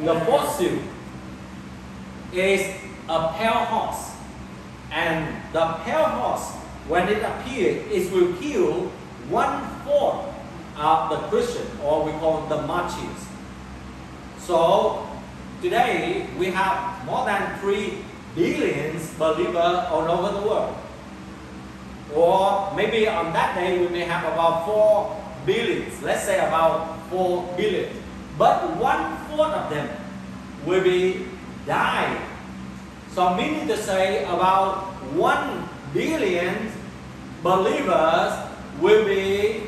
the fossil is a pale horse. And the pale horse, when it appears, it will kill 1/4 of the Christian, or we call the martyrs. So today we have more than 3 billion believers all over the world. Or maybe on that day we may have about 4 billion, let's say about 4 billion. But 1/4 of them will be died. So meaning to say about 1 billion believers will be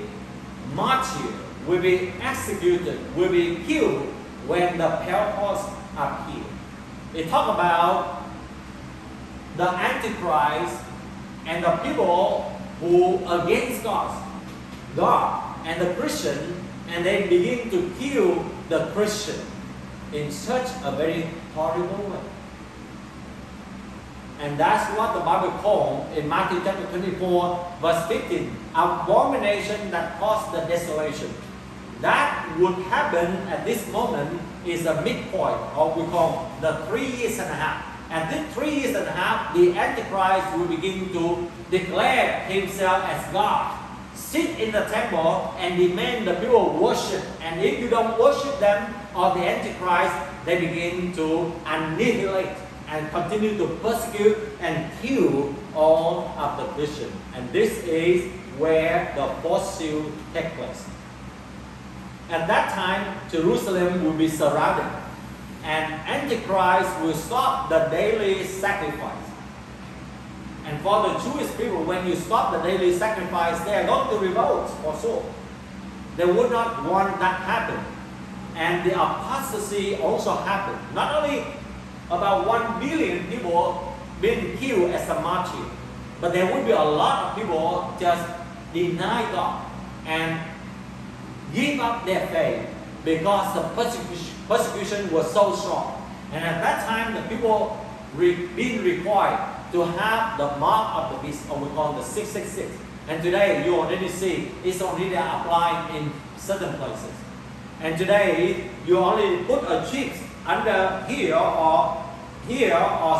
martyred, will be executed, will be killed when the pale horse appears. It talks about the Antichrist and the people who against God and the Christian, and they begin to kill the Christian in such a very horrible way. And that's what the Bible calls in Matthew chapter 24, verse 15, abomination that caused the desolation. That would happen at this moment is the midpoint, or we call the 3 years and a half. At this 3 years and a half, the Antichrist will begin to declare himself as God, sit in the temple and demand the people worship. And if you don't worship them or the Antichrist, they begin to annihilate and continue to persecute and kill all of the Christians. And this is where the fossil takes place. At that time, Jerusalem will be surrounded, and Antichrist will stop the daily sacrifice. And for the Jewish people, when you stop the daily sacrifice, they are going to revolt for sure. They would not want that happen. And the apostasy also happened. Not only about 1 billion people being killed as a martyr, but there will be a lot of people just deny God and give up their faith because the persecution was so strong. And at that time, the people being required to have the mark of the beast, or we call the 666. And today, you already see it's already applied in certain places. And today, you only put a chip under here or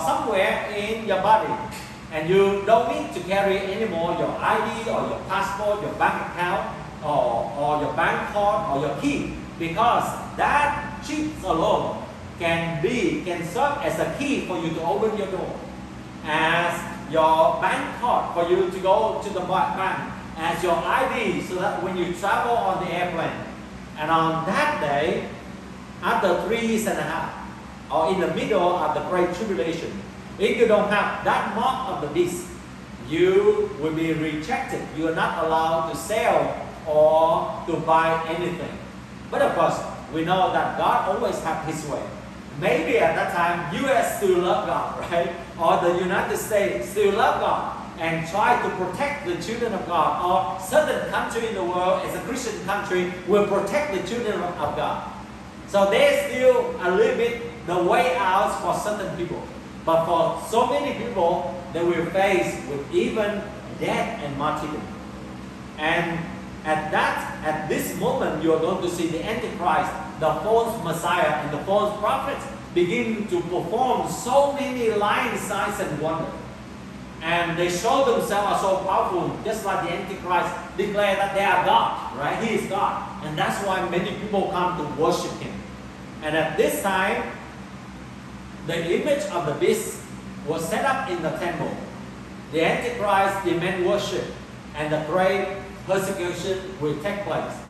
somewhere in your body, and you don't need to carry anymore your ID or your passport, your bank account, or your bank card or your key, because that chip alone can serve as a key for you to open your door, as your bank card for you to go to the bank, as your ID, so that when you travel on the airplane, and on that day, after 3 years and a half, or in the middle of the Great Tribulation, if you don't have that mark of the beast, you will be rejected. You are not allowed to sell or to buy anything. But of course, we know that God always has His way. Maybe at that time, U.S. still love God, right? Or the United States still love God and try to protect the children of God. Or certain country in the world, as a Christian country, will protect the children of God. So there's still a little bit the way out for certain people. But for so many people, they will face with even death and martyrdom. And at this moment, you are going to see the Antichrist, the false Messiah, and the false prophets begin to perform so many lying signs and wonders. And they show themselves as so powerful, just like the Antichrist declare that they are God, right? He is God. And that's why many people come to worship Him. And at this time, the image of the beast was set up in the temple. The Antichrist demand worship, and the great persecution will take place.